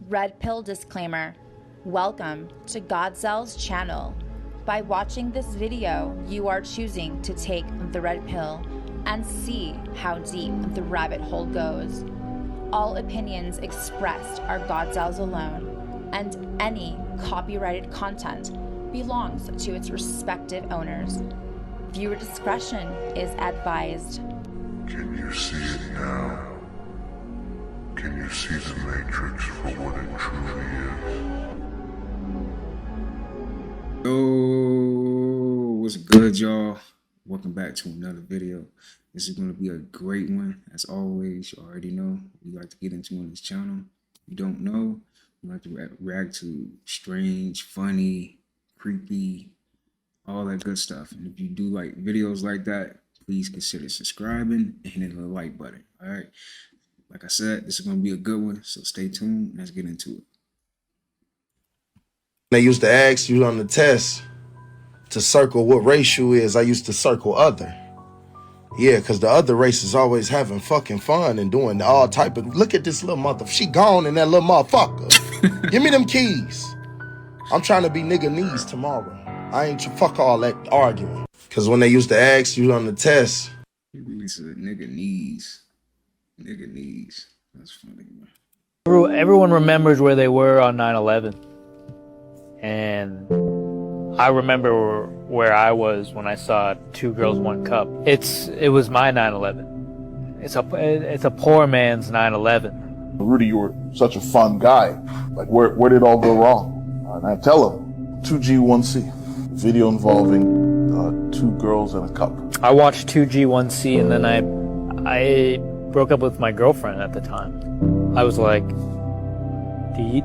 Red Pill disclaimer. Welcome to Godzell's channel. By watching this video, you are choosing to take the red pill and see how deep the rabbit hole goes. All opinions expressed are Godzell's alone, and any copyrighted content belongs to its respective owners. Viewer discretion is advised. Can you see it now? Can you see the Matrix for what it truly is? Yo, what's good, y'all? Welcome back to another video. This is going to be a great one. As always, you already know we like to get into on this channel. If you don't know, we like to react to strange, funny, creepy, all that good stuff. And if you do like videos like that, please consider subscribing and hitting the like button. All right. Like I said, this is going to be a good one, so stay tuned. Let's get into it. They used to ask you on the test to circle what race you is. I used to circle other. Yeah, because the other race is always having fucking fun and doing all type of... Look at this little mother... She gone in that little motherfucker. Give me them keys. I'm trying to be nigga knees tomorrow. I ain't fuck all that arguing. Because when they used to ask you on the test... He said nigga knees. Nigga knees. That's funny, man. Everyone remembers where they were on 9/11, and I remember where I was when I saw Two Girls, One Cup. It was my 9/11. It's a poor man's 9/11. Rudy, you were such a fun guy. Like, where did it all go wrong? And I tell him, 2G1C, video involving 2 girls and a cup. I watched 2G1C, and then I broke up with my girlfriend at the time. I was like, do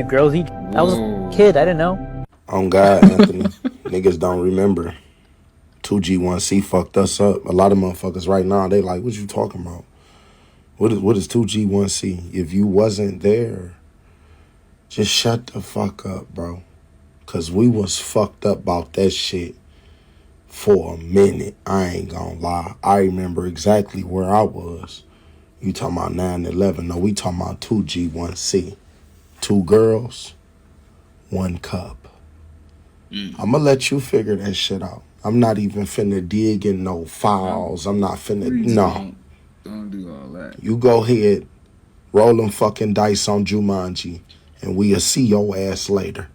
girls eat? I was a kid, I didn't know. On God, Anthony, niggas don't remember. 2G1C fucked us up. A lot of motherfuckers right now, they like, what you talking about? What is 2G1C? If you wasn't there, just shut the fuck up, bro. Cause we was fucked up about that shit for a minute. I ain't gonna lie. I remember exactly where I was. You talking about 9/11. No, we talking about 2G1C. 2 girls, 1 cup. I'ma let you figure that shit out. I'm not even finna dig in no files. I'm not finna, no. Don't do all that. You go ahead, roll them fucking dice on Jumanji, and we'll see your ass later.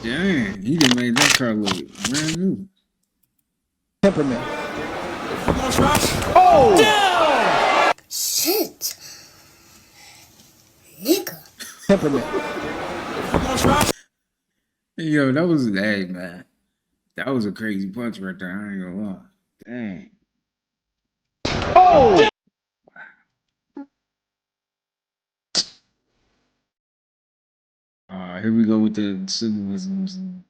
Dang, he done made that car look brand new. Temperament. Oh! Down! Shit. Nigga. Temperament. Yo, that was, hey, man. That was a crazy punch right there. I ain't gonna lie. Dang. Oh! Here we go with the symbolism.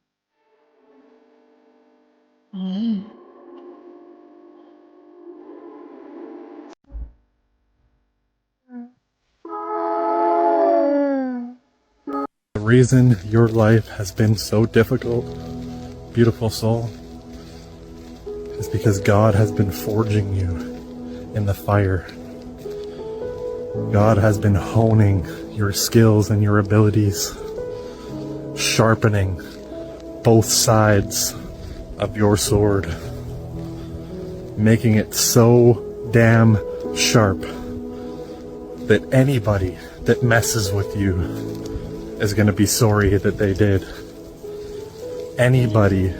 The reason your life has been so difficult, beautiful soul, is because God has been forging you in the fire. God has been honing your skills and your abilities, sharpening both sides of your sword, making it so damn sharp that anybody that messes with you is going to be sorry that they did. Anybody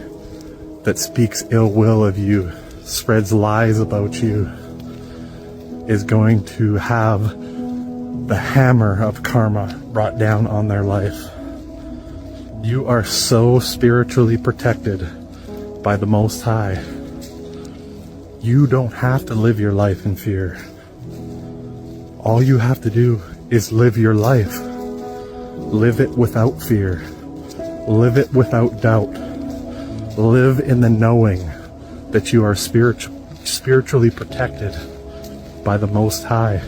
that speaks ill will of you, spreads lies about you, is going to have the hammer of karma brought down on their life. You are so spiritually protected by the Most High. You don't have to live your life in fear. All you have to do is live your life. Live it without fear. Live it without doubt. Live in the knowing that you are spiritually protected by the Most High.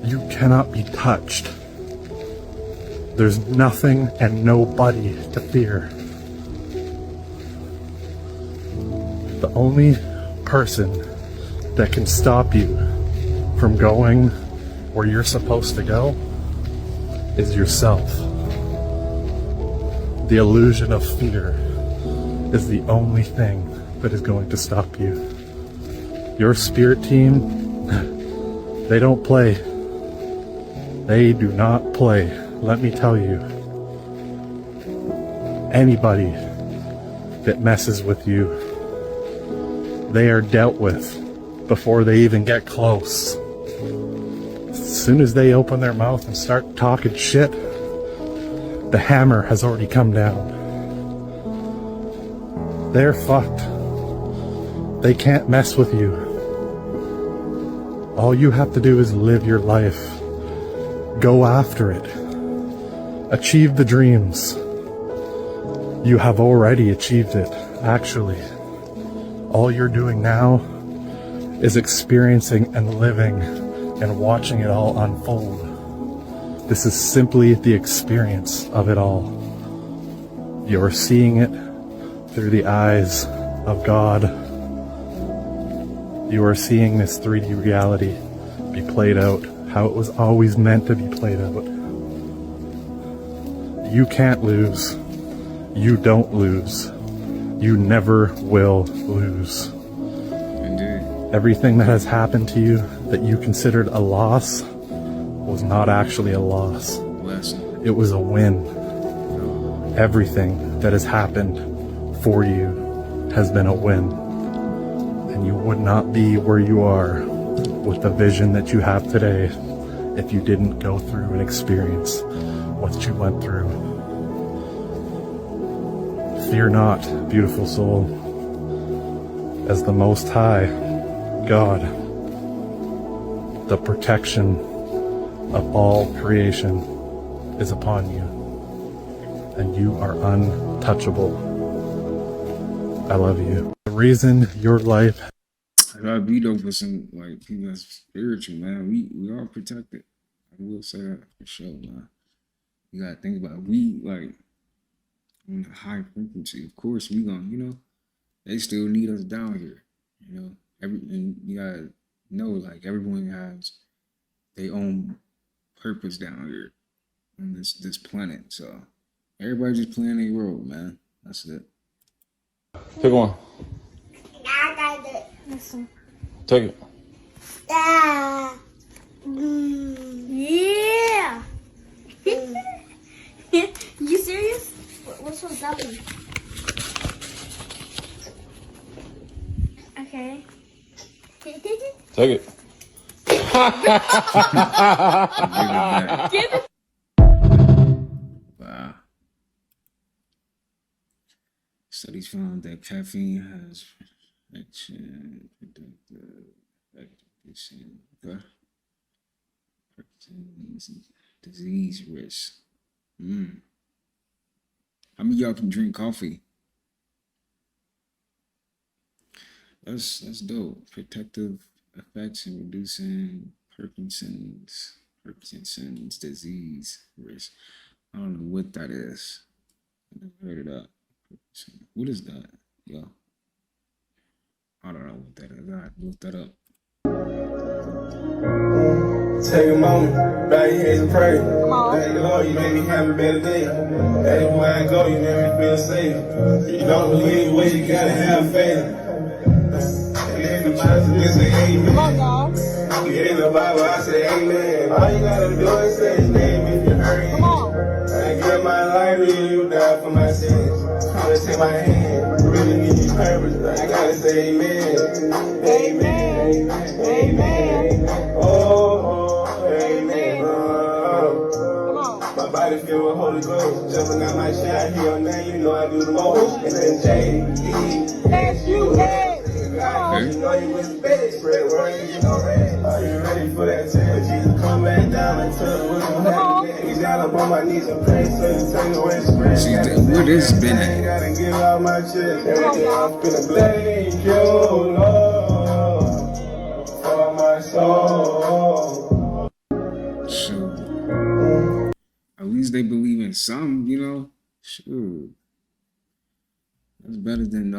You cannot be touched. There's nothing and nobody to fear. The only person that can stop you from going where you're supposed to go is yourself. The illusion of fear is the only thing that is going to stop you. Your spirit team, they don't play. They do not play. Let me tell you. Anybody that messes with you, they are dealt with before they even get close. As soon as they open their mouth and start talking shit, the hammer has already come down. They're fucked. They can't mess with you. All you have to do is live your life. Go after it. Achieve the dreams. You have already achieved it, actually. All you're doing now is experiencing and living and watching it all unfold. This is simply the experience of it all. You're seeing it through the eyes of God. You are seeing this 3D reality be played out how it was always meant to be played out. You can't lose. You don't lose. You never will lose. Indeed. Everything that has happened to you that you considered a loss was not actually a loss. Lesson. It was a win. Everything that has happened for you has been a win. And you would not be where you are with the vision that you have today if you didn't go through and experience what you went through. Fear not, beautiful soul, as the Most High God, the protection of all creation is upon you, and you are untouchable. I love you. The reason your life, I gotta be though for some like people that's spiritual, man. We are protected. I will say that for sure, man. You gotta think about it. We like on a high frequency. Of course, we gonna, they still need us down here. And you gotta know, like, everyone has their own purpose down here on this planet. So everybody just playing their role, man. That's it. Pick one. Take it. Yeah. You serious? What's with that one? Okay. Take it. Give it. Wow. Studies found that caffeine has action, productive, okay. Disease risk. How many of y'all can drink coffee? That's dope. Protective effects in reducing Parkinson's disease risk. I don't know what that is. I never heard of that. What is that, yo? I don't know what that is. I have to look that up. Take a moment, bow your heads and pray. Thank the Lord, you made me have a better day. Everywhere I go, you make me feel safe. You don't believe what you gotta have faith. And if you trust me, say amen. You in the Bible, I say amen. All you gotta do is say his name if you hurry. I give my life to you, you die for my sins. Come and take my hand, really give you purpose. I gotta say amen. Amen. Amen. Oh, amen. My body filled with Holy Ghost. Jumping out my shot, hear your name, you know I do the most. And then J-E-S-U-S. You know you was big, spread word, you know red. Are you ready for that time? Jesus, come back down and tell the world how to get down up on my knees and pray, so you take away spread. Where this been at? Gotta get out my chest. Everything I'm finna thank you, Lord, for my soul. Sure. At least they believe in something, you know? Sure. That's better than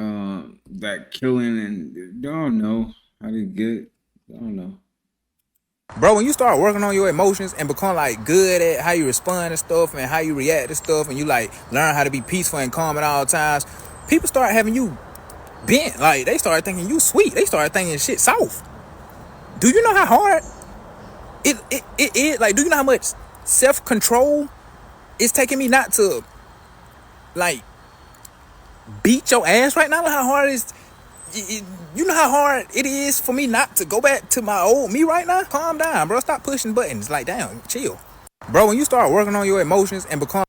that killing, and y'all know how they get. I don't know. Bro, when you start working on your emotions and become like good at how you respond to stuff and how you react to stuff, and you like learn how to be peaceful and calm at all times, people start having you bent. Like they start thinking you sweet. They start thinking shit soft. Do you know how hard it is? Like, do you know how much self-control it's taking me not to like beat your ass right now? Like how hard it is. You know how hard it is for me not to go back to my old me right now? Calm down, bro. Stop pushing buttons. Like, damn, chill. Bro, when you start working on your emotions and become...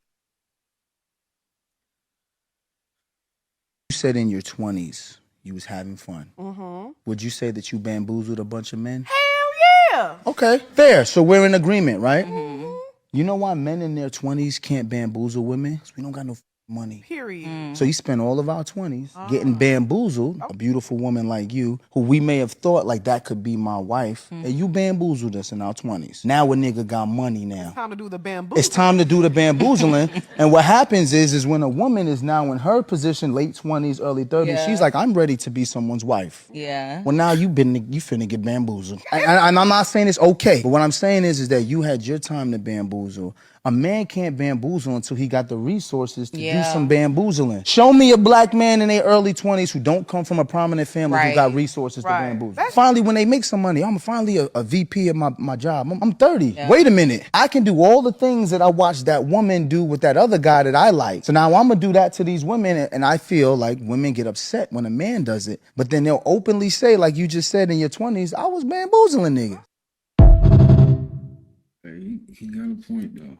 You said in your 20s you was having fun. Mm-hmm. Would you say that you bamboozled a bunch of men? Hell yeah. Okay, fair. So we're in agreement, right? Mm-hmm. You know why men in their 20s can't bamboozle women? Because we don't got no money. Period. So you spend all of our 20s getting bamboozled, a beautiful woman like you, who we may have thought like that could be my wife, and you bamboozled us in our 20s. Now a nigga got money now. It's time to do the bamboozling. It's time to do the bamboozling. And what happens is when a woman is now in her position, late 20s, early 30s, she's like, I'm ready to be someone's wife. Yeah. Well, now you finna get bamboozled. And I'm not saying it's okay, but what I'm saying is that you had your time to bamboozle. A man can't bamboozle until he got the resources to do some bamboozling. Show me a black man in their early 20s who don't come from a prominent family who got resources to bamboozle. Finally, when they make some money, I'm finally a VP of my job. I'm 30. Yeah. Wait a minute. I can do all the things that I watched that woman do with that other guy that I like. So now I'm going to do that to these women, and I feel like women get upset when a man does it. But then they'll openly say, like you just said in your 20s, I was bamboozling niggas. He got a point, though.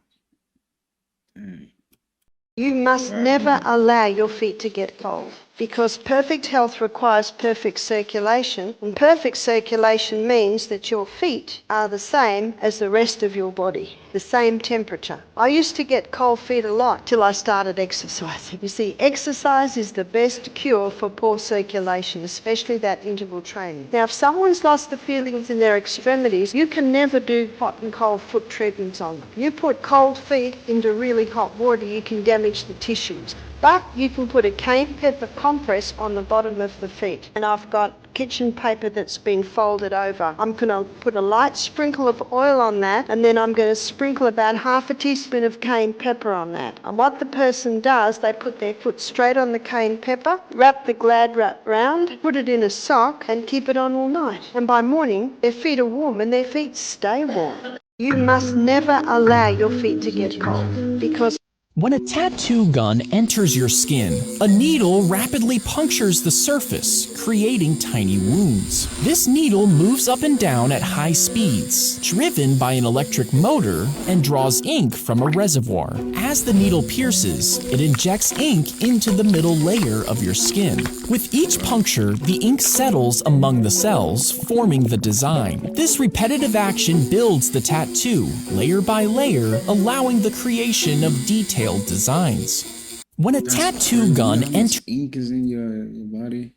Dang. You must never allow your feet to get cold, because perfect health requires perfect circulation, and perfect circulation means that your feet are the same as the rest of your body, the same temperature. I used to get cold feet a lot till I started exercising. You see, exercise is the best cure for poor circulation, especially that interval training. Now, if someone's lost the feelings in their extremities, you can never do hot and cold foot treatments on them. You put cold feet into really hot water, you can damage the tissues. But you can put a cayenne pepper compress on the bottom of the feet. And I've got kitchen paper that's been folded over. I'm going to put a light sprinkle of oil on that, and then I'm going to sprinkle about half a teaspoon of cayenne pepper on that. And what the person does, they put their foot straight on the cayenne pepper, wrap the Glad wrap round, put it in a sock, and keep it on all night. And by morning, their feet are warm and their feet stay warm. You must never allow your feet to get cold, because when a tattoo gun enters your skin, a needle rapidly punctures the surface, creating tiny wounds. This needle moves up and down at high speeds, driven by an electric motor, and draws ink from a reservoir. As the needle pierces, it injects ink into the middle layer of your skin. With each puncture, the ink settles among the cells, forming the design. This repetitive action builds the tattoo, layer by layer, allowing the creation of detailed designs. When a tattoo gun enters... Ink is in your body.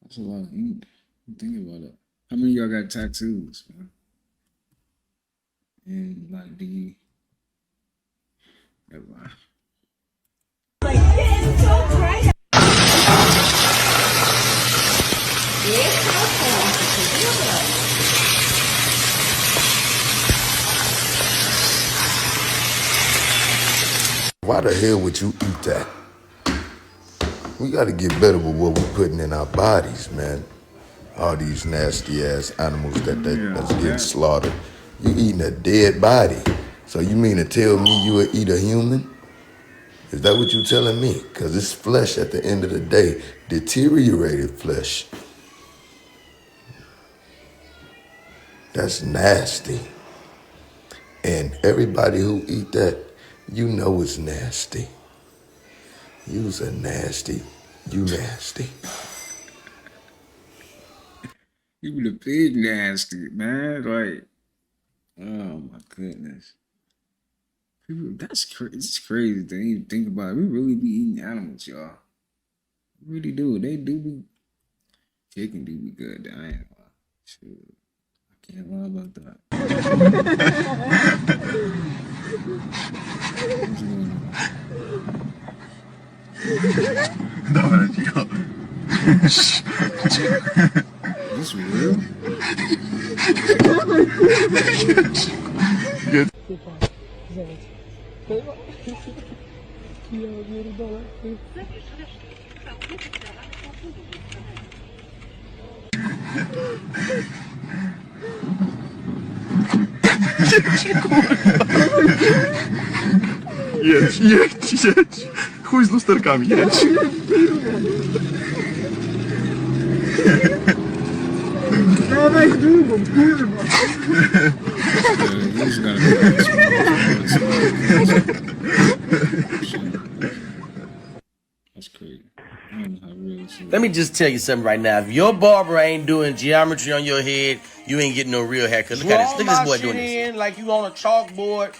That's a lot of ink. Think about it. How many of y'all got tattoos, man? And like, do you... Never mind. Why the hell would you eat that? We gotta get better with what we're putting in our bodies, man. All these nasty ass animals that's getting slaughtered. You eating a dead body. So you mean to tell me you would eat a human? Is that what you telling me? Because it's flesh at the end of the day, deteriorated flesh. That's nasty. And everybody who eat that, you know it's nasty. You's a nasty. You nasty. You the pig nasty, man. Like, oh my goodness. People, that's crazy. It's crazy to even think about it. We really be eating animals, y'all. We really do. They do be. Chicken do be good. I ain't gonna lie. Shoot. I can't lie about that. This real? Good. Jedź, jedź, jedź. Chuj z lusterkami, jedź. Dawaj drugą, kurwa. That's crazy. I don't know how real this is. Let me just tell you something right now. If your barber ain't doing geometry on your head, you ain't getting no real haircut. Look at this. Look at this boy doing this. Like you on a chalkboard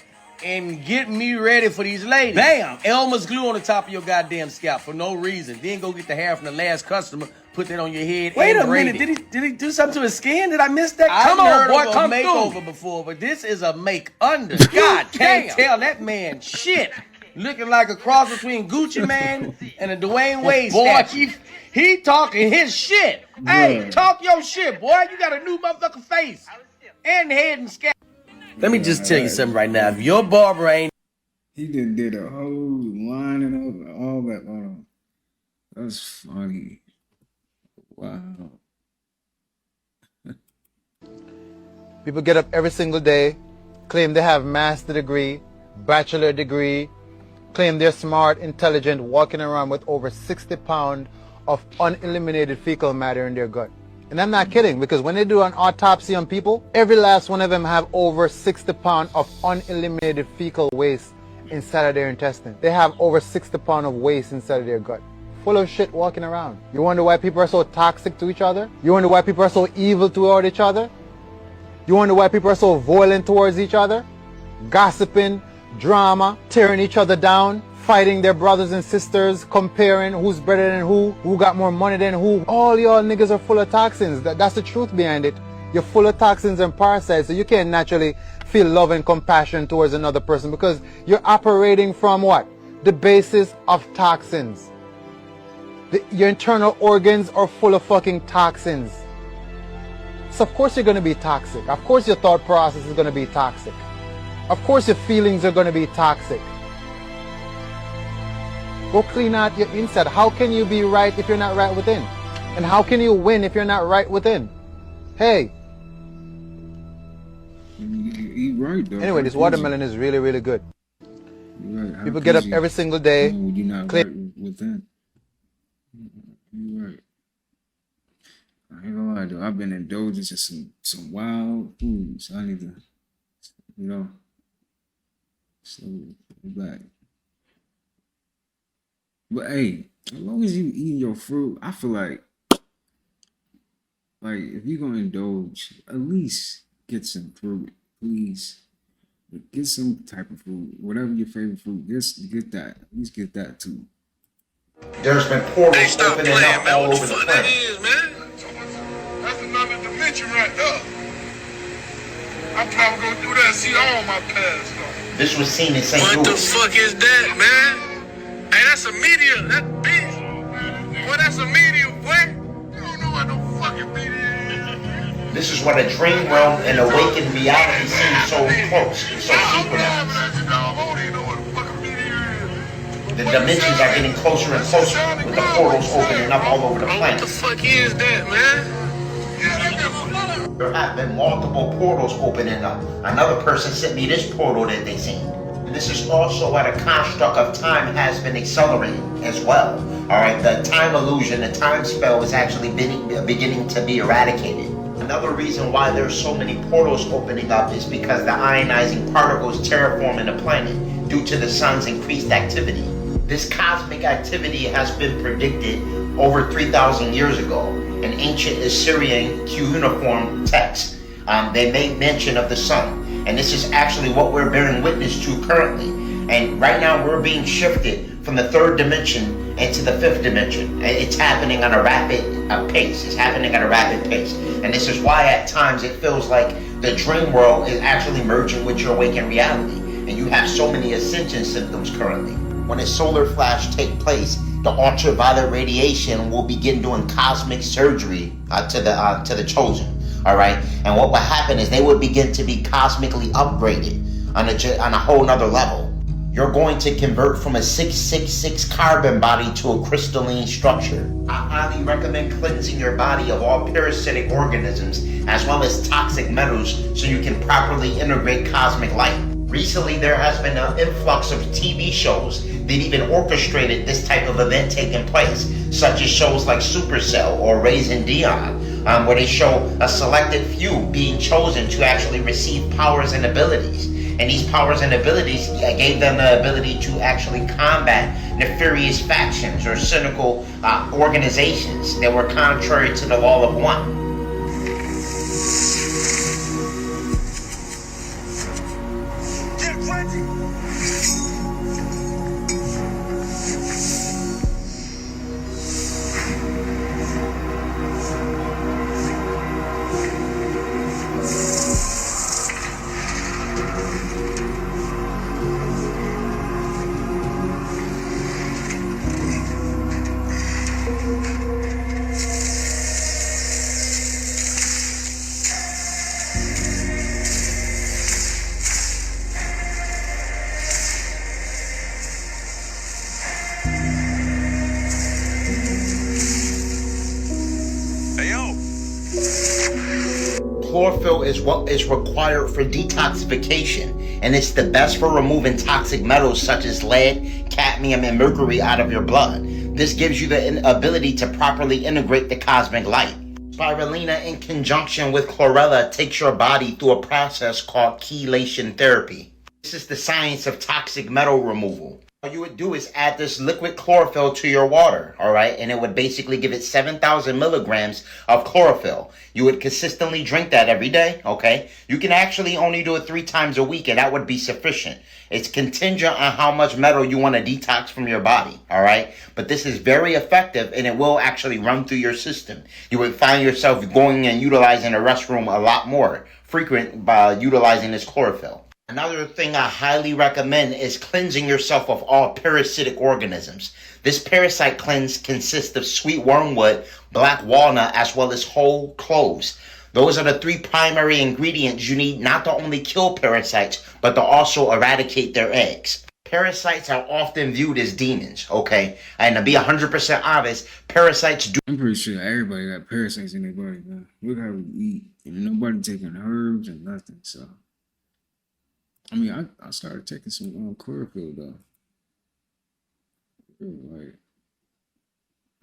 and get me ready for these ladies. Bam! Elmer's glue on the top of your goddamn scalp for no reason. Then go get the hair from the last customer, put that on your head. Wait a minute. Did he do something to his skin? Did I miss that? Come on, boy. Come through. I've heard of a makeover before, but this is a make under. God can't tell that man shit. Looking like a cross between Gucci Man and a Dwayne Wade statue. He talking his shit. Hey, talk your shit, boy. You got a new motherfucking face and head and scalp. Let me just tell you something right now. If your barber ain't... He did a whole line and all that. That's funny. Wow. People get up every single day, claim they have master degree, bachelor degree, claim they're smart, intelligent, walking around with over 60 pounds of uneliminated fecal matter in their gut. And I'm not kidding, because when they do an autopsy on people, every last one of them have over 60 pounds of uneliminated fecal waste inside of their intestine. They have over 60 pounds of waste inside of their gut. Full of shit walking around. You wonder why people are so toxic to each other? You wonder why people are so evil toward each other? You wonder why people are so violent towards each other? Gossiping, drama, tearing each other down, fighting their brothers and sisters, comparing who's better than who got more money than who. All y'all niggas are full of toxins. That's the truth behind it. You're full of toxins and parasites, so you can't naturally feel love and compassion towards another person because you're operating from what? The basis of toxins. Your internal organs are full of fucking toxins. So of course you're going to be toxic. Of course your thought process is going to be toxic. Of course your feelings are going to be toxic. Go clean out your inside. How can you be right if you're not right within? And how can you win if you're not right within? Hey. Eat right, though. Anyway, this watermelon is really, really good. Right. People get up every single day. You're not right within. You're right. I ain't gonna lie, though. I've been indulging in some wild foods. I need to, slowly go back. But hey, as long as you eat your fruit, I feel like if you're gonna indulge, at least get some fruit, please. Get some type of fruit, whatever your favorite fruit. Just get that. At least get that too. There's been portals opening up all over the planet. That is, man. That's another dimension right there. I'm probably gonna do that and see all my past stuff. This was seen in St. Louis. What the fuck is that, man? Hey, that's a meteor. That bitch. Boy, that's a meteor, boy. You don't know what no fucking meteor is. This is what a dream realm and awakened reality seems so close, so synchronized. I don't even know what a fucking meteor is. The dimensions are getting closer and closer with the portals opening up all over the planet. What the fuck is that, man? There have been multiple portals opening up. Another person sent me this portal that they seen. And this is also why the construct of time has been accelerated as well. Alright, the time illusion, the time spell is actually beginning to be eradicated. Another reason why there's so many portals opening up is because the ionizing particles terraforming the planet due to the sun's increased activity. This cosmic activity has been predicted over 3,000 years ago. In ancient Assyrian cuneiform texts, they made mention of the sun. And this is actually what we're bearing witness to currently. And right now we're being shifted from the third dimension into the fifth dimension. It's happening on a rapid pace. It's happening at a rapid pace. And this is why at times it feels like the dream world is actually merging with your waking reality. And you have so many ascension symptoms currently. When a solar flash takes place, the ultraviolet radiation will begin doing cosmic surgery to the chosen. All right, and what will happen is they will begin to be cosmically upgraded on a whole nother level. You're going to convert from a 666 carbon body to a crystalline structure. I highly recommend cleansing your body of all parasitic organisms as well as toxic metals so you can properly integrate cosmic light. Recently, there has been an influx of TV shows that even orchestrated this type of event taking place, such as shows like Supercell or Raising Dion, where they show a selected few being chosen to actually receive powers and abilities. And these powers and abilities gave them the ability to actually combat nefarious factions or cynical organizations that were contrary to the law of one. Chlorophyll is what is required for detoxification, and it's the best for removing toxic metals such as lead, cadmium, and mercury out of your blood. This gives you the ability to properly integrate the cosmic light. Spirulina in conjunction with chlorella takes your body through a process called chelation therapy. This is the science of toxic metal removal. All you would do is add this liquid chlorophyll to your water, all right? And it would basically give it 7,000 milligrams of chlorophyll. You would consistently drink that every day, okay? You can actually only do it 3 times a week, and that would be sufficient. It's contingent on how much metal you want to detox from your body, all right? But this is very effective, and it will actually run through your system. You would find yourself going and utilizing the restroom a lot more frequent by utilizing this chlorophyll. Another thing I highly recommend is cleansing yourself of all parasitic organisms. This parasite cleanse consists of sweet wormwood, black walnut, as well as whole cloves. Those are the 3 primary ingredients you need not to only kill parasites, but to also eradicate their eggs. Parasites are often viewed as demons, okay? And to be 100% honest, parasites do... I'm pretty sure everybody got parasites in their body, man. Look how we eat. And nobody taking herbs and nothing, so... I mean, I started taking some chlorophyll though. Like,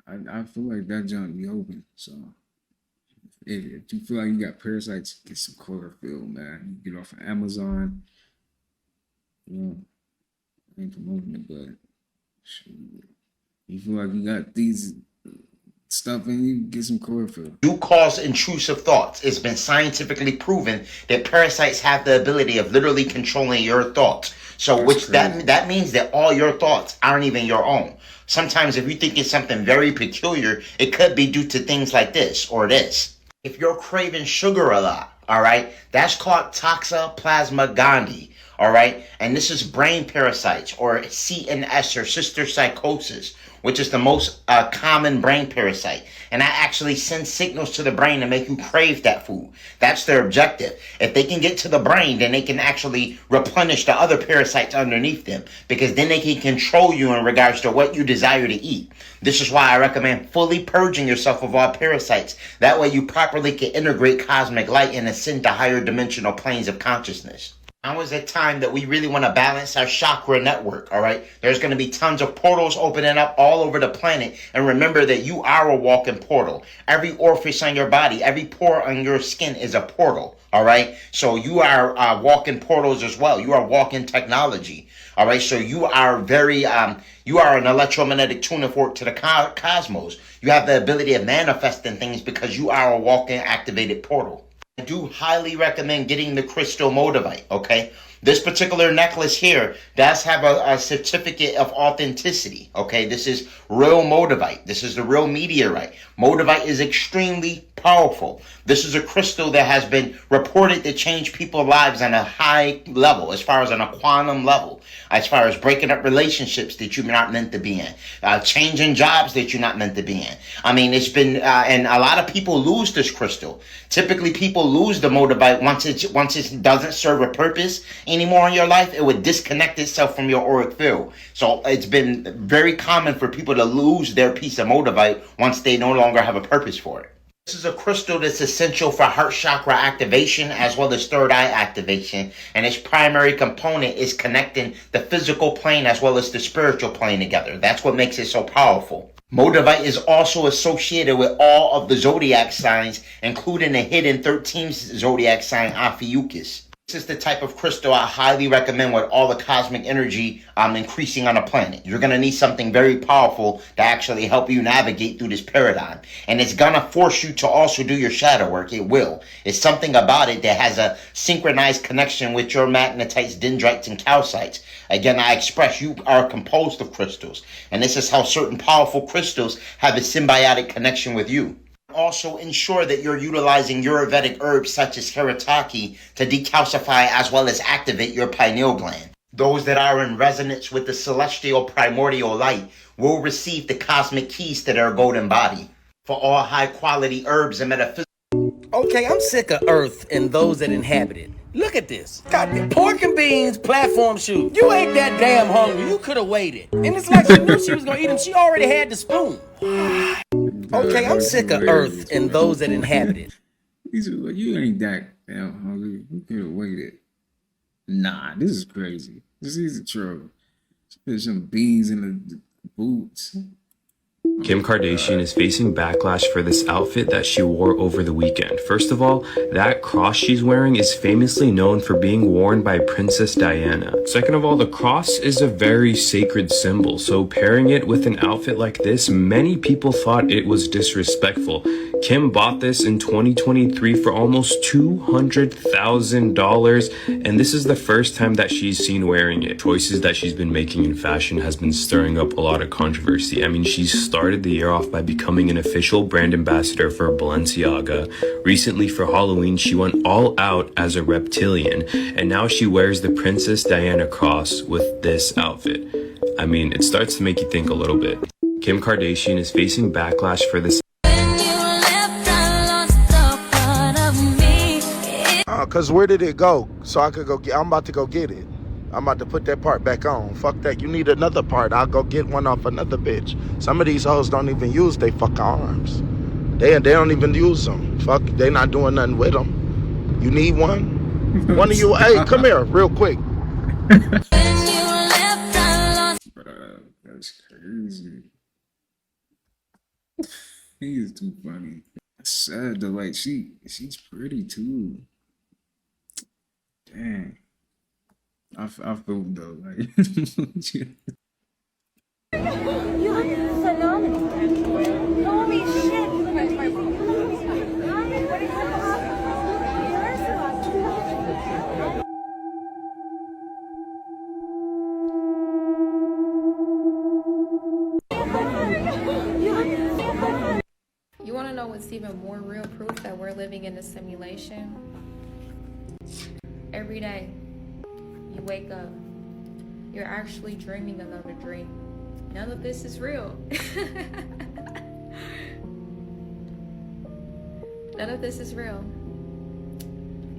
I feel like that junk be open. So, if you feel like you got parasites, get some chlorophyll, man. You get off of Amazon. You know, I ain't promoting it, but shoot, you feel like you got these stuff in you, get some chlorophyll. Do cause intrusive thoughts. It's been scientifically proven that parasites have the ability of literally controlling your thoughts. So that means that all your thoughts aren't even your own. Sometimes if you think it's something very peculiar, it could be due to things like this or this. If you're craving sugar a lot, all right, that's called Toxoplasma gondii. all right? And this is brain parasites, or CNS, or sister psychosis, which is the most common brain parasite. And that actually sends signals to the brain to make you crave that food. That's their objective. If they can get to the brain, then they can actually replenish the other parasites underneath them, because then they can control you in regards to what you desire to eat. This is why I recommend fully purging yourself of all parasites. That way you properly can integrate cosmic light and ascend to higher dimensional planes of consciousness. Now is a time that we really want to balance our chakra network, all right? There's going to be tons of portals opening up all over the planet. And remember that you are a walking portal. Every orifice on your body, every pore on your skin is a portal, all right? So you are walking portals as well. You are walking technology, all right? So you are you are an electromagnetic tuning fork to the cosmos. You have the ability of manifesting things because you are a walking activated portal. I do highly recommend getting the crystal Motivite, okay? This particular necklace here does have a certificate of authenticity, okay? This is real Motivite. This is the real meteorite. Motivite is extremely powerful. This is a crystal that has been reported to change people's lives on a high level, as far as on a quantum level, as far as breaking up relationships that you're not meant to be in, changing jobs that you're not meant to be in. I mean, it's been, and a lot of people lose this crystal. Typically, people lose the Motivite once it doesn't serve a purpose anymore in your life. It would disconnect itself from your auric field. So it's been very common for people to lose their piece of Motivite once they no longer have a purpose for it. This is a crystal that's essential for heart chakra activation as well as third eye activation, and its primary component is connecting the physical plane as well as the spiritual plane together. That's what makes it so powerful. Motivite is also associated with all of the zodiac signs, including the hidden 13th zodiac sign, Ophiuchus. This is the type of crystal I highly recommend with all the cosmic energy increasing on the planet. You're going to need something very powerful to actually help you navigate through this paradigm. And it's going to force you to also do your shadow work. It will. It's something about it that has a synchronized connection with your magnetites, dendrites, and calcites. Again, I express you are composed of crystals. And this is how certain powerful crystals have a symbiotic connection with you. Also ensure that you're utilizing Ayurvedic herbs such as Hirataki to decalcify as well as activate your pineal gland. Those that are in resonance with the celestial primordial light will receive the cosmic keys to their golden body. For all high quality herbs and metaphysics. Okay, I'm sick of Earth and those that inhabit it. Look at this. Got the pork and beans platform shoes. You ain't that damn hungry. You could have waited. And it's like she knew she was going to eat them. She already had the spoon. Okay, I'm sick of Earth and those that inhabit it. You ain't that damn hungry. You could have waited. Nah, this is crazy. This is a troll. Put some beans in the boots. Kim Kardashian is facing backlash for this outfit that she wore over the weekend. First of all, that cross she's wearing is famously known for being worn by Princess Diana. Second of all, the cross is a very sacred symbol, so pairing it with an outfit like this, many people thought it was disrespectful. Kim bought this in 2023 for almost $200,000, and this is the first time that she's seen wearing it. Choices that she's been making in fashion has been stirring up a lot of controversy. I mean, she's started the year off by becoming an official brand ambassador for Balenciaga. Recently for Halloween, she went all out as a reptilian, and now she wears the Princess Diana cross with this outfit. I mean, it starts to make you think a little bit. Kim Kardashian is facing backlash for this. Cause where did it go? So I could go get, I'm about to go get it. I'm about to put that part back on. Fuck that. You need another part. I'll go get one off another bitch. Some of these hoes don't even use they fucking arms. They don't even use them. Fuck, they not doing nothing with them. You need one? One of you, hey, come here real quick. That's crazy. He is too funny. It's sad though, like she's pretty too. Dang. I feel though, like You look phenomenal. Holy shit. You want to know what's even more real proof that we're living in a simulation? Every day, You wake up. You're actually dreaming another dream. None of this is real. None of this is real.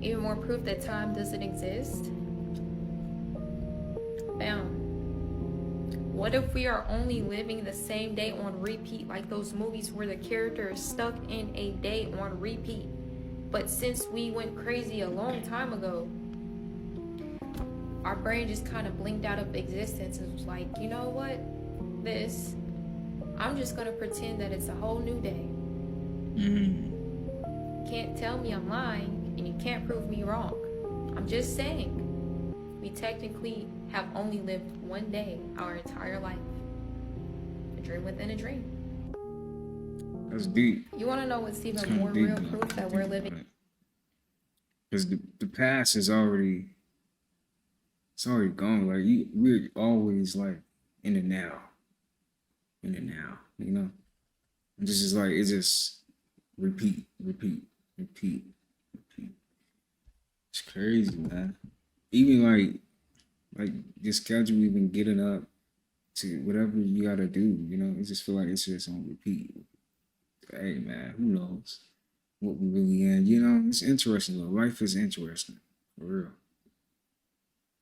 Even more proof that time doesn't exist. Bam. What if we are only living the same day on repeat, like those movies where the character is stuck in a day on repeat? But since we went crazy a long time ago, our brain just kind of blinked out of existence and was like, you know what? I'm just gonna pretend that it's a whole new day. Can't tell me I'm lying, and you can't prove me wrong. I'm just saying, we technically have only lived one day our entire life. A dream within a dream. That's deep. You want to know what's even more real proof that we're living? Because the past is already, it's already gone. Like we're always like in the now, you know. And this is like it's just repeat. It's crazy, man. Even like just casually even getting up to whatever you gotta do, you know. It just feel like it's just on repeat. Hey man, who knows what we really in? You know, it's interesting though. Life is interesting, for real.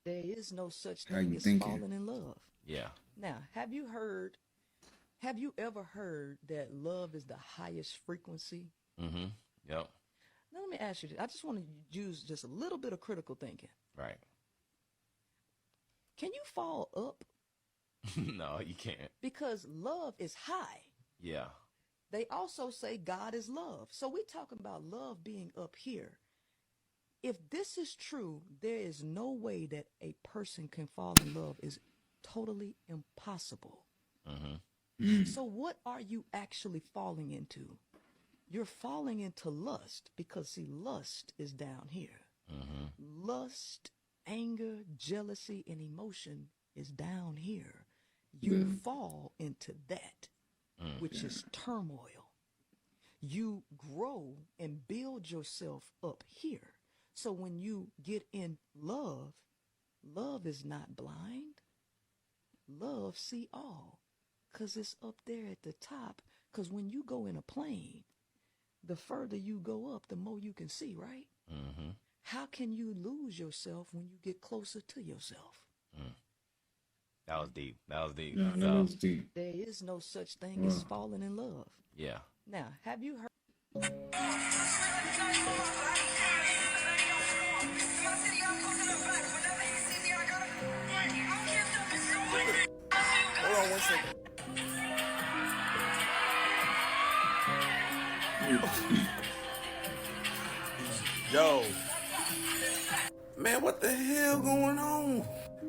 There is no such How thing you as thinking? falling in love. Yeah. Now, have you ever heard that love is the highest frequency? Mm-hmm. Yep. Now let me ask you this. I just want to use just a little bit of critical thinking. Right. Can you fall up? No, you can't. Because love is high. Yeah. They also say God is love. So we're talking about love being up here. If this is true, there is no way that a person can fall in love. Is totally impossible. Mm-hmm. So what are you actually falling into? You're falling into lust because, see, lust is down here. Mm-hmm. Lust, anger, jealousy, and emotion is down here. You fall into that, which is turmoil. You grow and build yourself up here. So when you get in love, love is not blind. Love see all, because it's up there at the top. Because when you go in a plane, the further you go up, the more you can see, right? Mm-hmm. How can you lose yourself when you get closer to yourself? That was deep. That was deep. Yeah, that was deep. There is no such thing as falling in love. Yeah. Now, have you heard? Hold on 1 second. Yo. Man, what the hell going on?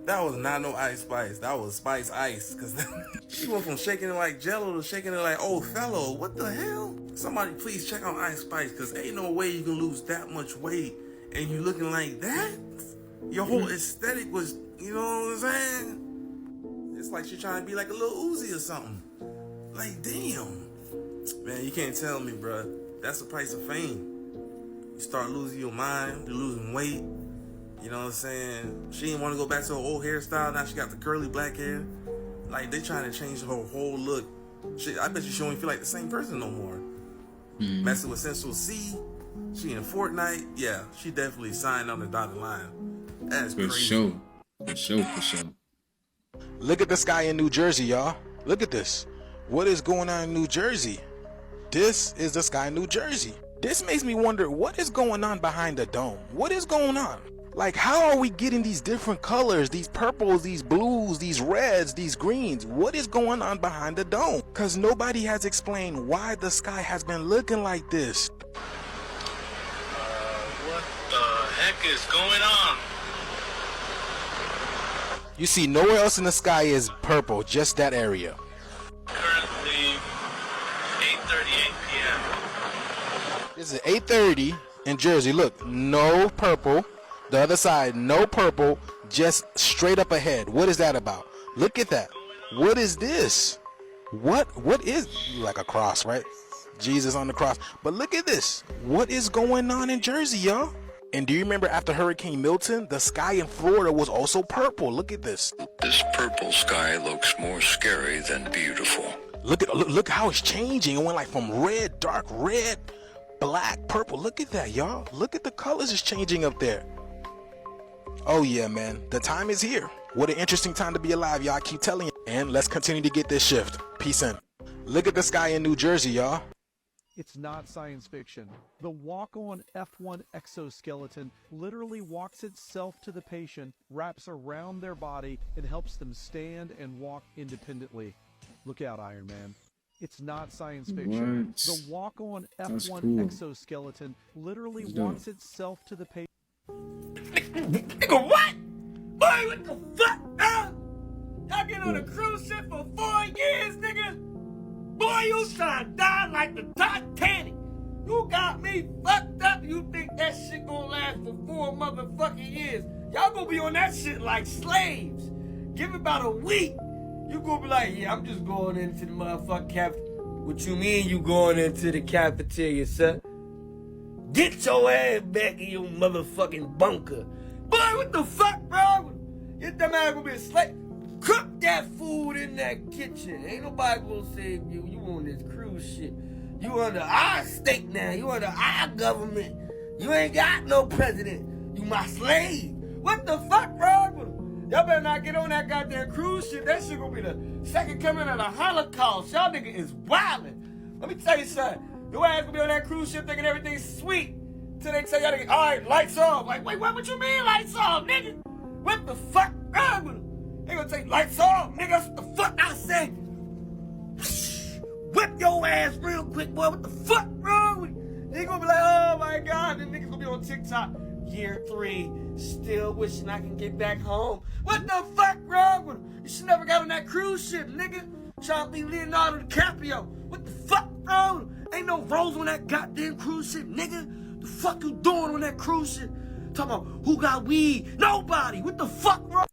That was not no Ice Spice. That was Spice Ice. Cause she went from shaking it like Jello to shaking it like old fellow. What the hell? Somebody please check on Ice Spice, cause ain't no way you can lose that much weight and you looking like that. Your whole aesthetic was, you know what I'm saying? It's like she trying to be like a little Uzi or something. Like, damn. Man, you can't tell me, bruh. That's the price of fame. You start losing your mind, you're losing weight. You know what I'm saying? She didn't want to go back to her old hairstyle. Now she got the curly black hair. Like, they trying to change her whole look. I bet you she don't even feel like the same person no more. Messing with Sensual C. She in Fortnite. Yeah, she definitely signed on the dotted line. That's crazy. For sure. Look at this guy in New Jersey, y'all. Look at this. What is going on in New Jersey? This is this guy in New Jersey. This makes me wonder, what is going on behind the dome? What is going on? Like, how are we getting these different colors, these purples, these blues, these reds, these greens? What is going on behind the dome? Because nobody has explained why the sky has been looking like this. What the heck is going on? You see, nowhere else in the sky is purple, just that area. Currently 8:38 p.m. This is 8:30 in Jersey. Look, no purple. The other side, no purple, just straight up ahead. What is that about? Look at that. What is this? What is, like a cross, right? Jesus on the cross. But look at this. What is going on in Jersey, y'all? And do you remember after Hurricane Milton, the sky in Florida was also purple? Look at this. This purple sky looks more scary than beautiful. Look how it's changing. It went like from red, dark red, black, purple. Look at that, y'all. Look at the colors it's changing up there. Oh yeah, man. The time is here. What an interesting time to be alive, y'all. I keep telling you. And let's continue to get this shift. Peace in. Look at the sky in New Jersey, y'all. It's not science fiction. The walk-on F1 exoskeleton literally walks itself to the patient, wraps around their body, and helps them stand and walk independently. Look out, Iron Man. It's not science fiction. What? The walk-on That's F1 cool. exoskeleton literally walks itself to the patient. Nigga, what? Boy, what the fuck, Y'all been on a cruise ship for 4 years, nigga? Boy, you trying to die like the Titanic. You got me fucked up. You think that shit gonna last for 4 motherfucking years. Y'all gonna be on that shit like slaves. Give it about a week. You gonna be like, yeah, I'm just going into the motherfucking cafeteria. What you mean you going into the cafeteria, sir? Get your ass back in your motherfucking bunker. Boy, what the fuck, bro? Your dumb ass gonna be a slave. Cook that food in that kitchen. Ain't nobody gonna save you. You on this cruise ship. You under our state now. You under our government. You ain't got no president. You my slave. What the fuck, bro? Y'all better not get on that goddamn cruise ship. That shit gonna be the second coming of the Holocaust. Y'all nigga is wildin'. Let me tell you something. Your ass gonna be on that cruise ship thinking everything's sweet. Till they tell y'all, nigga, all right, lights off. Like, wait, what you mean lights off, nigga? What the fuck wrong with them? They gonna take lights off, nigga. That's what the fuck I say. Whip your ass real quick, boy. What the fuck wrong with you? They gonna be like, oh my God. The niggas gonna be on TikTok. Year 3, still wishing I can get back home. What the fuck wrong with them? You should never got on that cruise ship, nigga. Trying to be Leonardo DiCaprio. What the fuck wrong with them? Ain't no rolls on that goddamn cruise ship, nigga. The fuck you doing on that cruise ship? Talking about who got weed? Nobody. What the fuck wrong?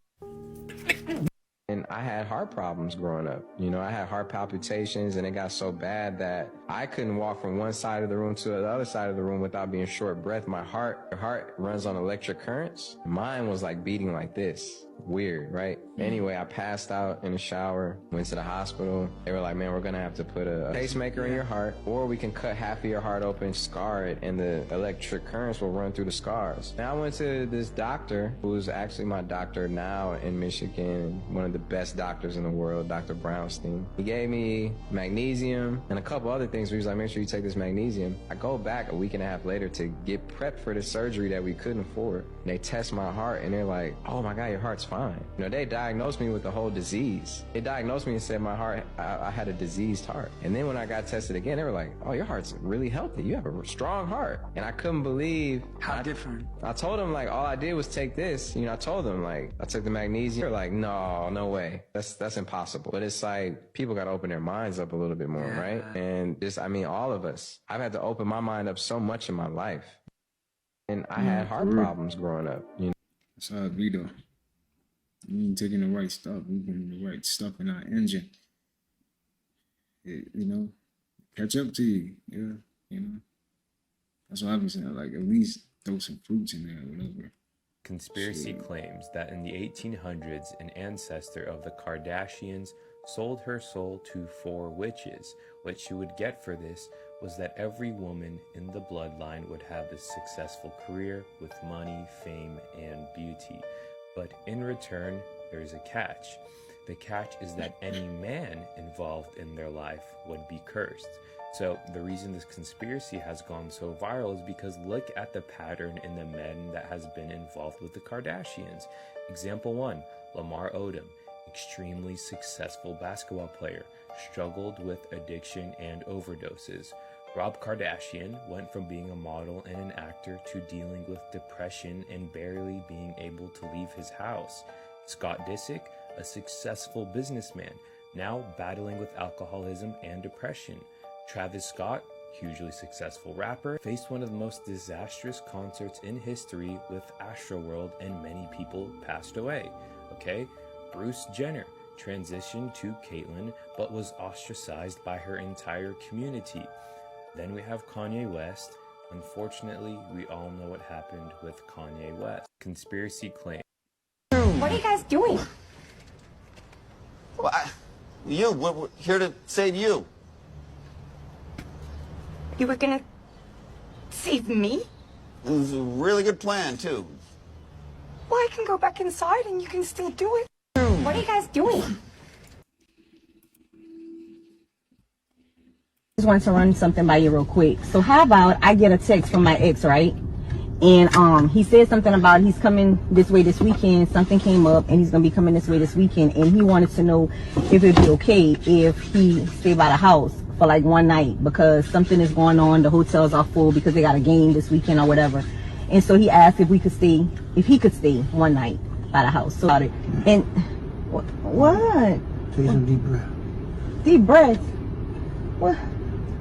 And I had heart problems growing up. You know, I had heart palpitations, and it got so bad that I couldn't walk from one side of the room to the other side of the room without being short breath. My heart runs on electric currents. Mine was like beating like this. Weird, right? Anyway, I passed out in the shower, went to the hospital. They were like, man, we're gonna have to put a pacemaker in your heart, or we can cut half of your heart open, scar it, and the electric currents will run through the scars. And I went to this doctor, who's actually my doctor now in Michigan, one of the best doctors in the world, Dr. Brownstein. He gave me magnesium and a couple other things. He was like, make sure you take this magnesium. I go back a week and a half later to get prepped for the surgery that we couldn't afford. And they test my heart, and they're like, oh my God, your heart's fine. You know, they diagnosed me with the whole disease. They diagnosed me and said my heart, I had a diseased heart. And then when I got tested again, they were like, oh, your heart's really healthy. You have a strong heart. And I couldn't believe how different. I told them, like, all I did was take this. You know, I told them, like, I took the magnesium. They're like, no way. That's impossible. But it's like, people got to open their minds up a little bit more, right? And just, I mean, all of us. I've had to open my mind up so much in my life. And I had heart problems growing up, you know. That's how it be, though. We ain't taking the right stuff. We putting the right stuff in our engine. You know, catch up to you. Yeah, you know. That's what I've been saying. Like, at least throw some fruits in there or whatever. Conspiracy claims that in the 1800s, an ancestor of the Kardashians sold her soul to 4 witches. What she would get for this was that every woman in the bloodline would have a successful career with money, fame, and beauty. But in return, there's a catch. The catch is that any man involved in their life would be cursed. So the reason this conspiracy has gone so viral is because look at the pattern in the men that has been involved with the Kardashians. Example 1, Lamar Odom, extremely successful basketball player, struggled with addiction and overdoses. Rob Kardashian went from being a model and an actor to dealing with depression and barely being able to leave his house. Scott Disick, a successful businessman, now battling with alcoholism and depression. Travis Scott, hugely successful rapper, faced one of the most disastrous concerts in history with Astroworld, and many people passed away. Okay? Bruce Jenner transitioned to Caitlyn but was ostracized by her entire community. Then we have Kanye West, Unfortunately, we all know what happened with Kanye West. Conspiracy claim. What are you guys doing? Well, we're here to save you. You were gonna save me? It was a really good plan, too. Well, I can go back inside and you can still do it. What are you guys doing? Just wanted to run something by you real quick. So how about I get a text from my ex, right? And he said something about he's coming this way this weekend. Something came up and he's gonna be coming this way this weekend. And he wanted to know if it'd be okay if he stayed by the house for like one night because something is going on. The hotels are full because they got a game this weekend or whatever. And so he asked if he could stay one night by the house. So about it. And what? Take some deep breath. Deep breath. What?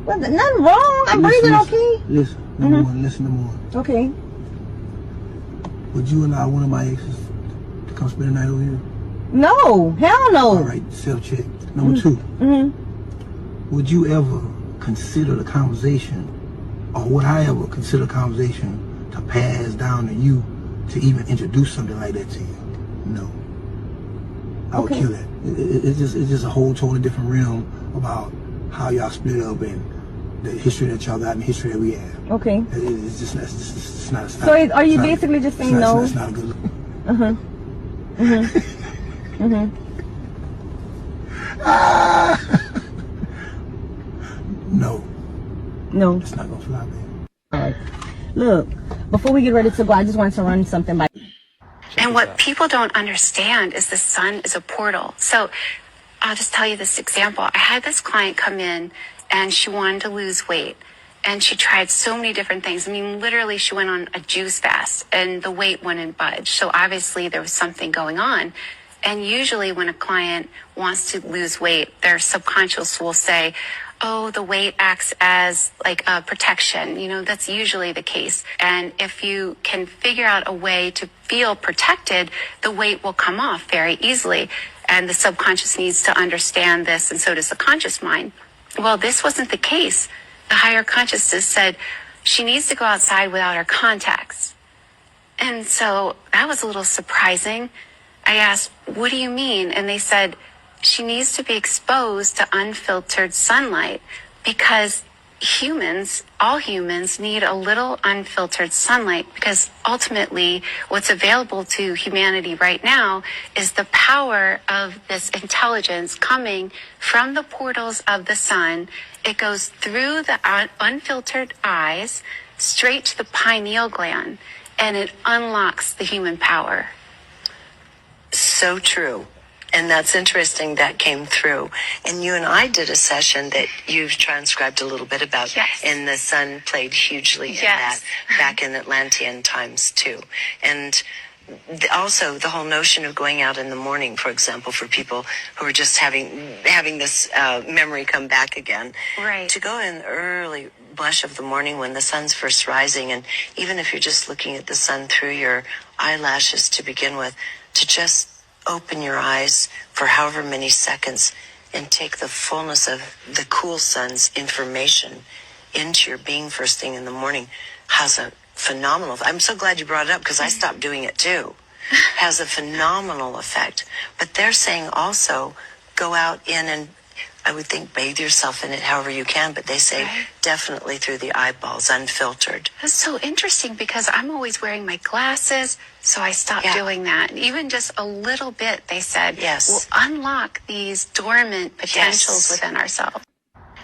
Nothing wrong. I'm breathing okay. Listen. Number one, listen to more. Okay. Would you allow one of my exes to come spend the night over here? No. Hell no. All right, self-check. Number two. Would you ever consider the conversation, or would I ever consider a conversation to pass down to you to even introduce something like that to you? No. I would kill that. It's just a whole totally different realm about how y'all split up and the history that y'all got and the history that we have. Okay. It's just it's not. So are you basically just saying no? It's not a good look. No. No. It's not gonna fly, man. All right. Look, before we get ready to go, I just wanted to run something by. And what people don't understand is the sun is a portal. So I'll just tell you this example. I had this client come in and she wanted to lose weight. And she tried so many different things. I mean, literally, she went on a juice fast and the weight wouldn't budge. So obviously there was something going on. And usually when a client wants to lose weight, their subconscious will say, oh, the weight acts as like a protection. You know, that's usually the case. And if you can figure out a way to feel protected, the weight will come off very easily. And the subconscious needs to understand this, and so does the conscious mind. Well, this wasn't the case. The higher consciousness said she needs to go outside without her contacts. And so that was a little surprising. I asked, what do you mean? And they said, she needs to be exposed to unfiltered sunlight because all humans need a little unfiltered sunlight, because ultimately what's available to humanity right now is the power of this intelligence coming from the portals of the sun. It goes through the unfiltered eyes straight to the pineal gland, and it unlocks the human power. So true. And that's interesting that came through. And you and I did a session that you've transcribed a little bit about. Yes. And the sun played hugely in that back in Atlantean times too. And also the whole notion of going out in the morning, for example, for people who are just having this memory come back again. Right. To go in the early blush of the morning when the sun's first rising, and even if you're just looking at the sun through your eyelashes to begin with, to just open your eyes for however many seconds and take the fullness of the cool sun's information into your being first thing in the morning has a phenomenal. I'm so glad you brought it up because I stopped doing it too. Has a phenomenal effect. But they're saying also go out in and I would think bathe yourself in it however you can, but they say definitely through the eyeballs, unfiltered. That's so interesting because I'm always wearing my glasses, so I stopped doing that. Even just a little bit, they said, will unlock these dormant potentials within ourselves.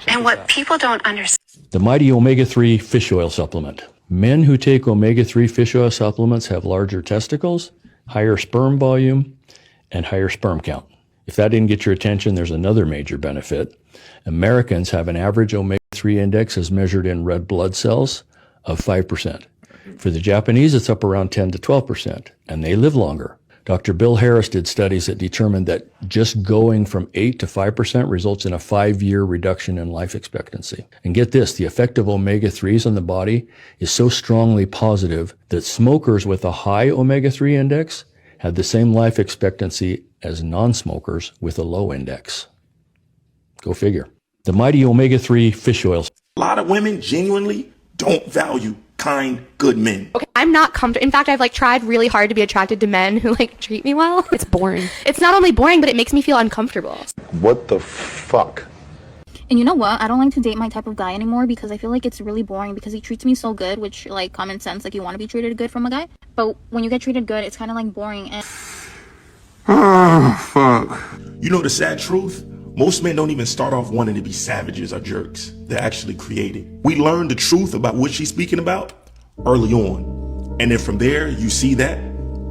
And what people don't understand. The mighty omega-3 fish oil supplement. Men who take omega-3 fish oil supplements have larger testicles, higher sperm volume, and higher sperm count. If that didn't get your attention, there's another major benefit. Americans have an average omega-3 index as measured in red blood cells of 5%. For the Japanese, it's up around 10 to 12%, and they live longer. Dr. Bill Harris did studies that determined that just going from 8 to 5% results in a 5-year reduction in life expectancy. And get this, the effect of omega-3s on the body is so strongly positive that smokers with a high omega-3 index had the same life expectancy as non-smokers with a low index. Go figure. The mighty omega-3 fish oils. A lot of women genuinely don't value kind, good men. Okay, I'm not comfortable. In fact, I've like tried really hard to be attracted to men who like treat me well. It's boring. It's not only boring, but it makes me feel uncomfortable. What the fuck? And you know what? I don't like to date my type of guy anymore because I feel like it's really boring because he treats me so good, which like common sense, like you want to be treated good from a guy. But when you get treated good, it's kind of like boring and... Oh, fuck. You know the sad truth? Most men don't even start off wanting to be savages or jerks. They're actually created. We learn the truth about what she's speaking about early on. And then from there, you see that,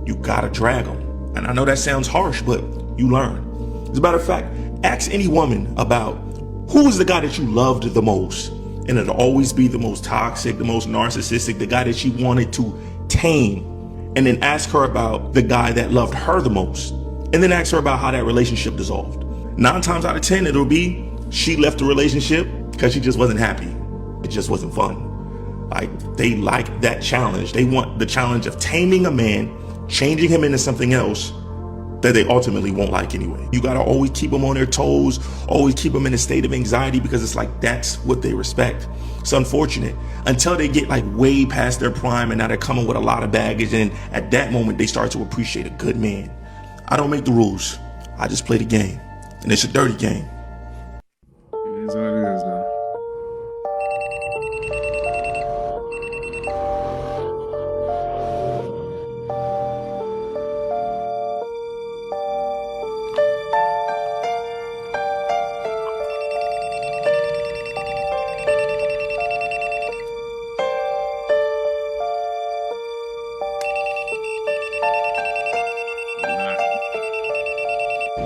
you gotta drag them. And I know that sounds harsh, but you learn. As a matter of fact, ask any woman about who is the guy that you loved the most. And it'll always be the most toxic, the most narcissistic, the guy that she wanted to tame. And then ask her about the guy that loved her the most. And then ask her about how that relationship dissolved. 9 times out of 10, it'll be she left the relationship because she just wasn't happy. It just wasn't fun. Like, they like that challenge. They want the challenge of taming a man, changing him into something else that they ultimately won't like anyway. You gotta always keep them on their toes, always keep them in a state of anxiety because it's like that's what they respect. It's unfortunate until they get like way past their prime and now they're coming with a lot of baggage, and at that moment they start to appreciate a good man. I don't make the rules. I just play the game. And it's a dirty game. It is what it is, though.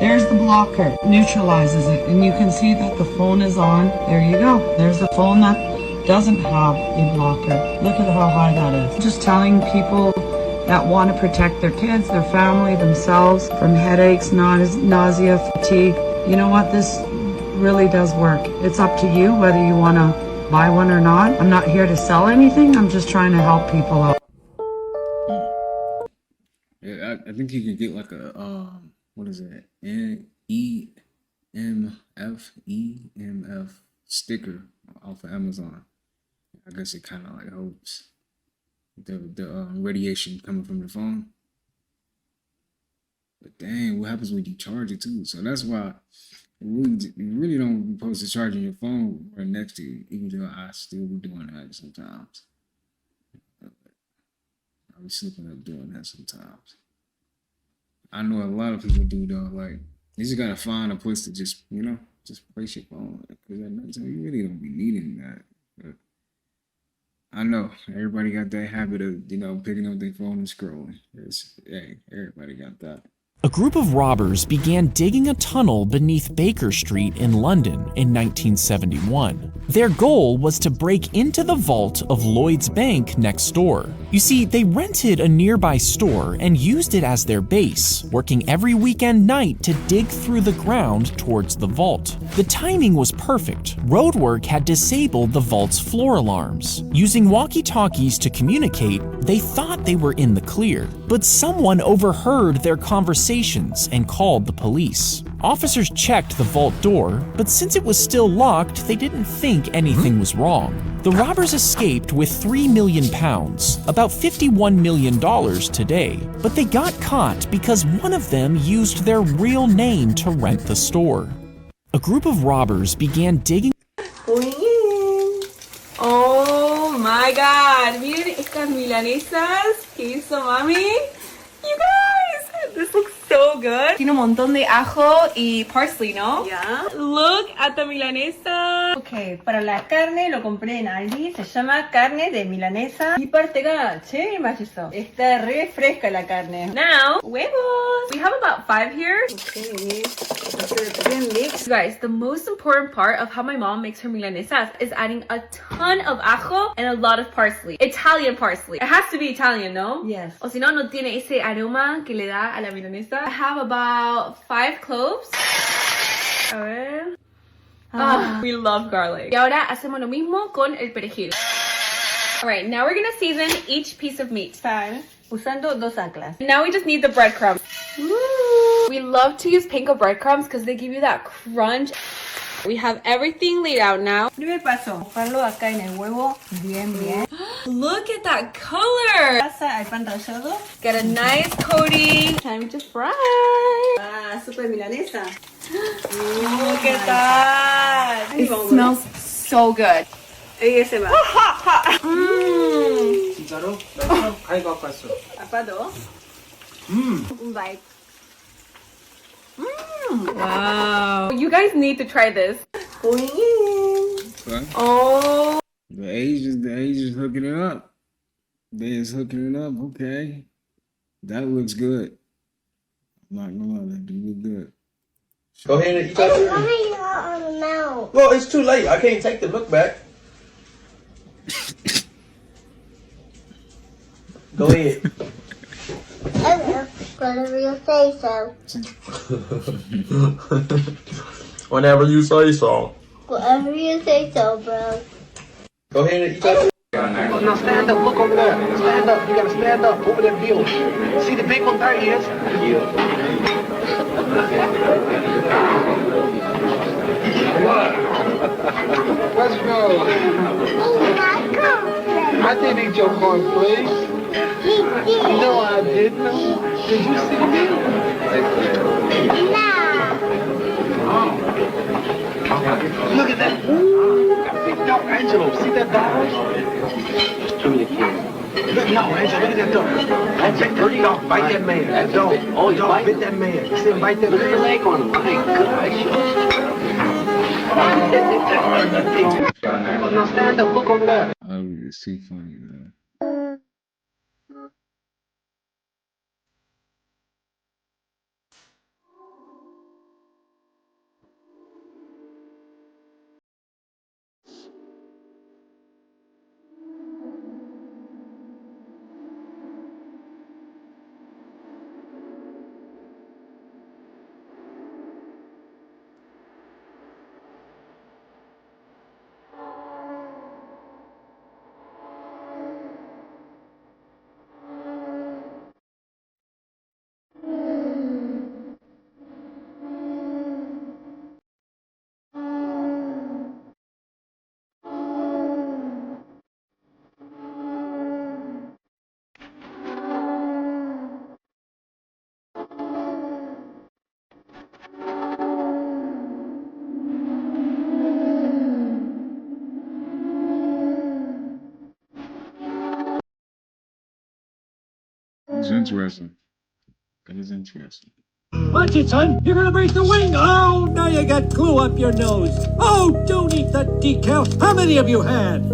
There's the blocker, neutralizes it, and you can see that the phone is on. There you go. There's the phone that doesn't have a blocker. Look at how high that is. Just telling people that want to protect their kids, their family, themselves from headaches, nausea, fatigue. You know what? This really does work. It's up to you whether you want to buy one or not. I'm not here to sell anything. I'm just trying to help people out. Yeah, I think you can get like a what is it? EMF sticker off of Amazon. I guess it kind of like helps the radiation coming from the phone. But dang, what happens when you charge it too? So that's why you really don't be supposed to charging your phone right next to you, even though I still be doing that sometimes. I be slipping up doing that sometimes. I know a lot of people do though. Like, you just gotta find a place to just, you know, just place your phone. Because at night time, you really don't be needing that. But I know everybody got that habit of, you know, picking up their phone and scrolling. Hey, everybody got that. A group of robbers began digging a tunnel beneath Baker Street in London in 1971. Their goal was to break into the vault of Lloyd's Bank next door. You see, they rented a nearby store and used it as their base, working every weekend night to dig through the ground towards the vault. The timing was perfect. Roadwork had disabled the vault's floor alarms. Using walkie-talkies to communicate, they thought they were in the clear. But someone overheard their conversations and called the police. Officers checked the vault door, but since it was still locked, they didn't think anything was wrong. The robbers escaped with £3 million, about $51 million today. But they got caught because one of them used their real name to rent the store. A group of robbers began digging. Going in. Oh my God, miren estas milanesas que hizo mami. You guys, this looks so good. Tiene un montón de ajo y parsley, ¿no? Yeah. Look at the milanesa. Okay, para la carne lo compré en Aldi. Se llama carne de milanesa. Y partega, che, 맛있어. Está re fresca la carne. Now, huevos. We have about 5 here. Okay. You guys, the most important part of how my mom makes her milanesas is adding a ton of ajo and a lot of parsley. Italian parsley. It has to be Italian, no? Yes. O si no, no tiene ese aroma que le da a la milanesa. I have about 5 cloves. A ver. We love garlic. Y ahora hacemos lo mismo con el perejil. Alright, now we're gonna season each piece of meat. Usando 2 anclas. Now we just need the breadcrumbs. Woo! We love to use panko breadcrumbs because they give you that crunch. We have everything laid out now. Primer paso, mojarlo acá en el huevo. Bien, bien. Look at that color. Pasa al pan rallado. Get a nice coating. Time to fry. Ah, super milanesa. Look at that. It smells so good. ASMR. 진짜로? 맛있어? 아이 갖고 왔어. 아빠도. Un bite. Wow. You guys need to try this. Going in. Okay. Oh. The Asians hooking it up. They is hooking it up. Okay. That looks good. I'm not gonna lie, that do look good. Go ahead and eat that. Well, it's too late. I can't take the look back. Go ahead. Whatever you say so. Whenever you say so. Whatever you say so, bro. Go ahead and eat that. Now stand up, look over there. Stand up, you gotta stand up over that field. See the big one? There he is. Let's go. I didn't eat your cornflakes. No, I didn't. Did you see me? Look at that. Got a big dog. Angelo, see that dog? Too many kids. Look, no, Angelo, look at that dog. That's a dirty dog. Bite that man. That dog. Oh, you dog bit that man. See him bite that man? Look at the leg on him. My gosh. Now stand up. Look over there. Oh, it's too funny, man. It's interesting. It is interesting. Watch it, son. You're gonna break the wing. Oh, now you got glue up your nose. Oh, don't eat that decal. How many have you had?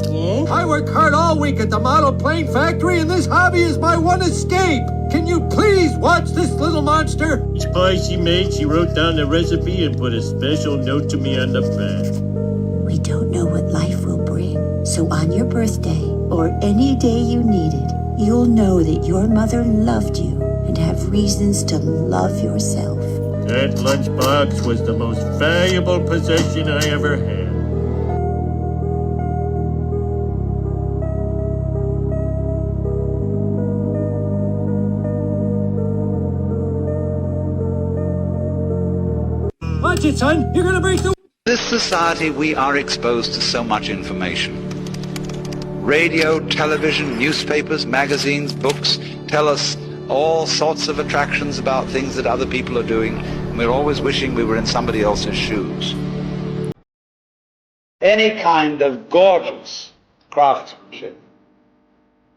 Yes. I work hard all week at the model plane factory, and this hobby is my one escape. Can you please watch this little monster? Each pie she made, she wrote down the recipe and put a special note to me on the back. We don't know what life will bring, so on your birthday, or any day you need it, you'll know that your mother loved you and have reasons to love yourself. That lunchbox was the most valuable possession I ever had. Watch it, son. You're gonna break the... In this society, we are exposed to so much information. Radio, television, newspapers, magazines, books tell us all sorts of attractions about things that other people are doing, and we're always wishing we were in somebody else's shoes. Any kind of gorgeous craftsmanship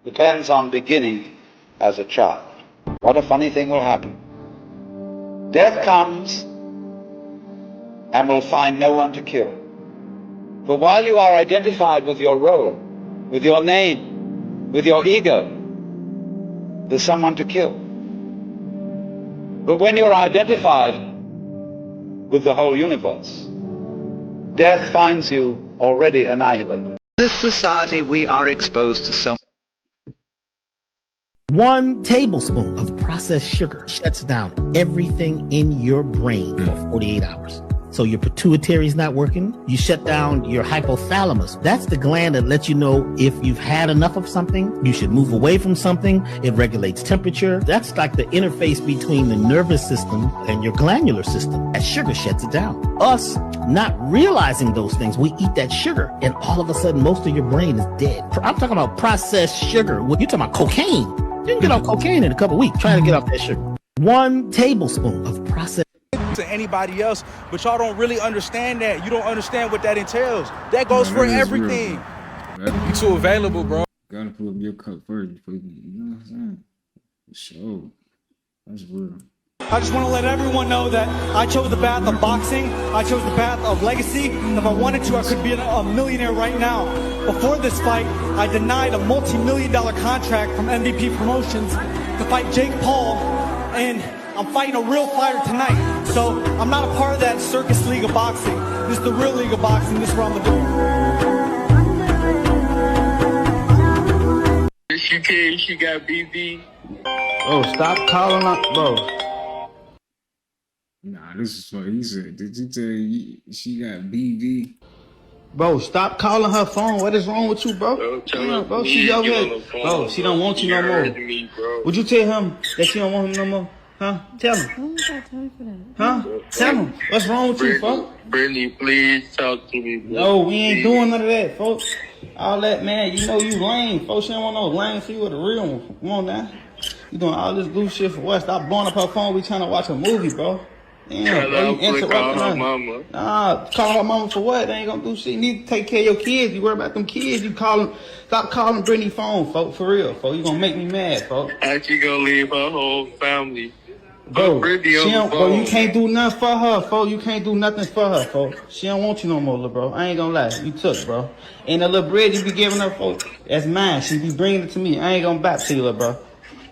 depends on beginning as a child. What a funny thing will happen. Death comes and will find no one to kill. For while you are identified with your role, with your name, with your ego, there's someone to kill. But when you're identified with the whole universe, death finds you already annihilated. In this society, we are exposed to so 1 tablespoon of processed sugar shuts down everything in your brain for 48 hours. So your pituitary's not working. You shut down your hypothalamus. That's the gland that lets you know if you've had enough of something, you should move away from something. It regulates temperature. That's like the interface between the nervous system and your glandular system. That sugar shuts it down. Us not realizing those things, we eat that sugar, and all of a sudden, most of your brain is dead. I'm talking about processed sugar. You're talking about cocaine. You can get off cocaine in a couple of weeks. Try to get off that sugar. 1 tablespoon of processed to anybody else, but y'all don't really understand that. You don't understand what that entails. That goes for everything. You too available, bro. Gotta pull up your cup first before you know what I'm saying? For sure. That's real. I just want to let everyone know that I chose the path of boxing. I chose the path of legacy. If I wanted to, I could be a millionaire right now. Before this fight, I denied a multi-million-dollar contract from MVP Promotions to fight Jake Paul, and I'm fighting a real fighter tonight. So I'm not a part of that circus league of boxing. This is the real league of boxing. This is what I'm gonna do. She came, she got BB. Oh, stop calling up, bro. Nah, this is what he said. Did you tell you she got BV? Bro, stop calling her phone. What is wrong with you, bro? Bro, she over here. Bro, she don't want you no more. Would you tell him that she don't want him no more? Huh? Tell him. I don't got time for that. Huh? Tell him. What's wrong with you, folks? Brittany, please talk to me, bro. No, we ain't doing none of that, folks. All that, man, you know you lame, folks. She don't want no lame. She with a real one. Come on now. You doing all this goof shit for what? Stop blowing up her phone. We trying to watch a movie, bro. Damn, bro, you interrupting her. Mama. Nah, call her mama for what? They ain't gonna do shit. You need to take care of your kids. You worry about them kids. You calling, stop calling Brittany phone, folks. For real, folks. You gonna make me mad, folks. Actually gonna leave her whole family. Bro, she don't, bro, you can't do nothing for her, folks. You can't do nothing for her, folks. She don't want you no more, little bro. I ain't gonna lie. You took, bro. And the little bread you be giving her, folks, that's mine. She be bringing it to me. I ain't gonna back to you, little bro.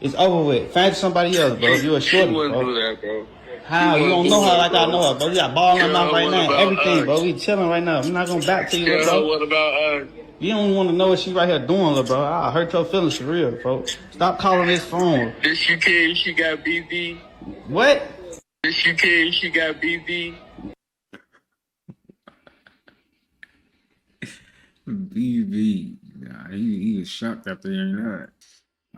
It's over with. Find somebody else, bro. You a shorty, She wouldn't bro. do that, bro. How? You don't know her like I know her, bro. You got ball in her mouth right now. Everything, us? bro. We chilling right now. I'm not gonna back to you, little Tell her bro. what about us? You don't want to know what she right here doing, little bro. I hurt your feelings for real, folks. Stop calling this phone. This she came, she got BB. What? This she came, she got BB. BB. Nah, he was shocked after hearing that.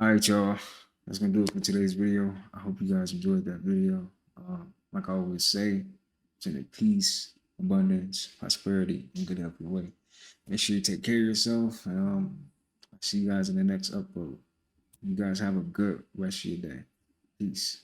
Alright, y'all. That's gonna do it for today's video. I hope you guys enjoyed that video. Like I always say, send it peace, abundance, prosperity, and good health your way. Make sure you take care of yourself. And I'll see you guys in the next upload. You guys have a good rest of your day. Peace.